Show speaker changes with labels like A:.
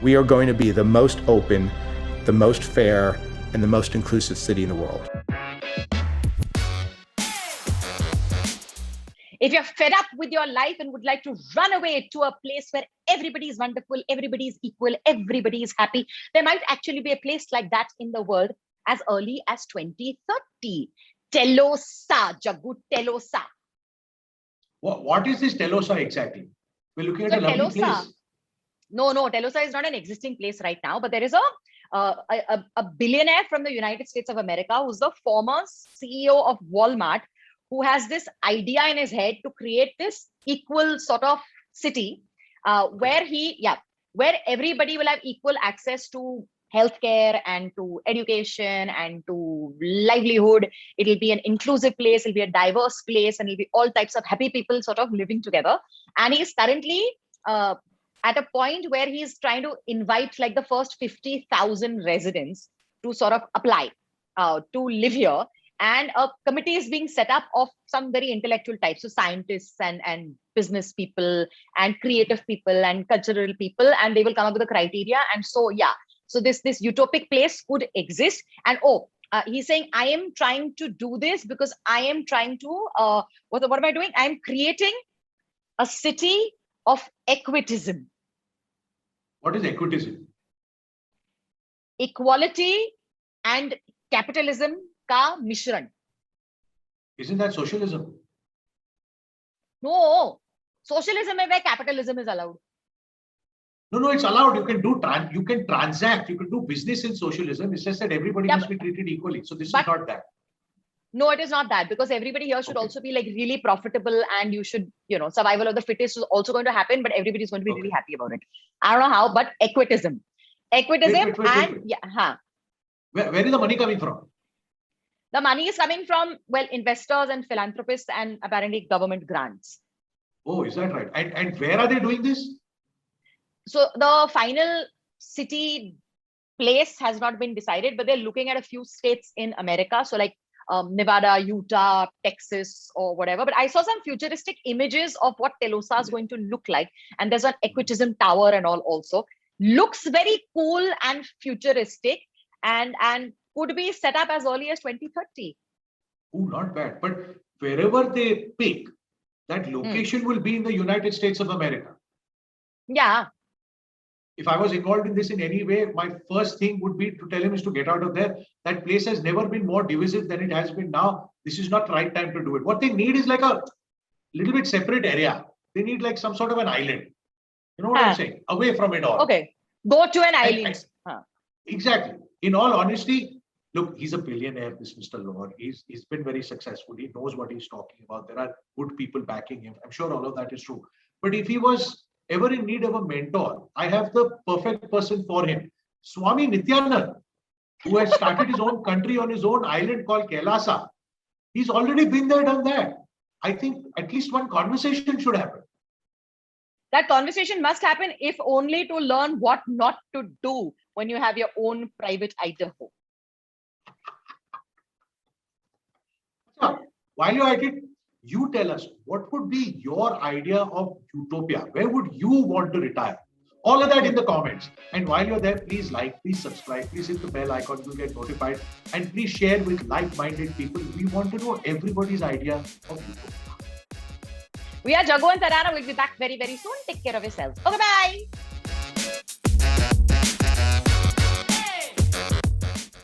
A: we are going to be the most open, the most fair, and the most inclusive city in the world.
B: If you're fed up with your life and would like to run away to a place where everybody is wonderful, everybody is equal, everybody is happy, there might actually be a place like that in the world as early as 2030. Telosa, Jagu, Telosa.
C: What is this Telosa exactly? We're looking at a lovely place.
B: No, Telosa is not an existing place right now, but there is a billionaire from the United States of America who's the former CEO of Walmart, who has this idea in his head to create this equal sort of city where everybody will have equal access to healthcare and to education and to livelihood. It'll be an inclusive place, it'll be a diverse place, and it'll be all types of happy people sort of living together. And he's currently at a point where he's trying to invite like the first 50,000 residents to sort of apply to live here. And a committee is being set up of some very intellectual types, so scientists and business people and creative people and cultural people, and they will come up with a criteria. And so, so this utopic place could exist. And he's saying, I am trying to do this because I am trying to, what am I doing? I'm creating a city of equitism.
C: What is equitism?
B: Equality and capitalism ka mishran.
C: Isn't that socialism?
B: No, socialism is where capitalism is allowed.
C: No, it's allowed. You can transact, you can do business in socialism. It's just that everybody must be treated equally. So this is not that.
B: No, it is not that, because everybody here should also be like really profitable, and you should, survival of the fittest is also going to happen, but everybody's going to be really happy about it. I don't know how, but equitism. Wait.
C: Where is the money coming from?
B: The money is coming from, investors and philanthropists and apparently government grants.
C: Oh, is that right? And where are they doing this?
B: So the final city place has not been decided, but they're looking at a few states in America. So like Nevada, Utah, Texas, or whatever. But I saw some futuristic images of what Telosa is going to look like. And there's an equitism tower and all also. Looks very cool and futuristic, and could be set up as early as 2030.
C: Oh, not bad. But wherever they pick, that location will be in the United States of America.
B: Yeah.
C: If I was involved in this in any way, my first thing would be to tell him is to get out of there. That place has never been more divisive than it has been now. This is not the right time to do it. What they need is like a little bit separate area. They need like some sort of an island. You know what I'm saying? Away from it all.
B: Okay. Go to an island.
C: Exactly. In all honesty, look, he's a billionaire, this Mr. Lower. He's been very successful. He knows what he's talking about. There are good people backing him. I'm sure all of that is true. But if he was ever in need of a mentor, I have the perfect person for him. Swami Nityanand, who has started his own country on his own island called Kailasa. He's already been there, done that. I think at least one conversation should happen.
B: That conversation must happen, if only to learn what not to do when you have your own private Idaho.
C: While you're at it, you tell us, what would be your idea of utopia? Where would you want to retire? All of that in the comments. And while you're there, please like, please subscribe, please hit the bell icon to get notified. And please share with like-minded people. We want to know everybody's idea of utopia.
B: We are Jagu and Tarana. We'll be back very, very soon. Take care of yourselves. Okay, bye.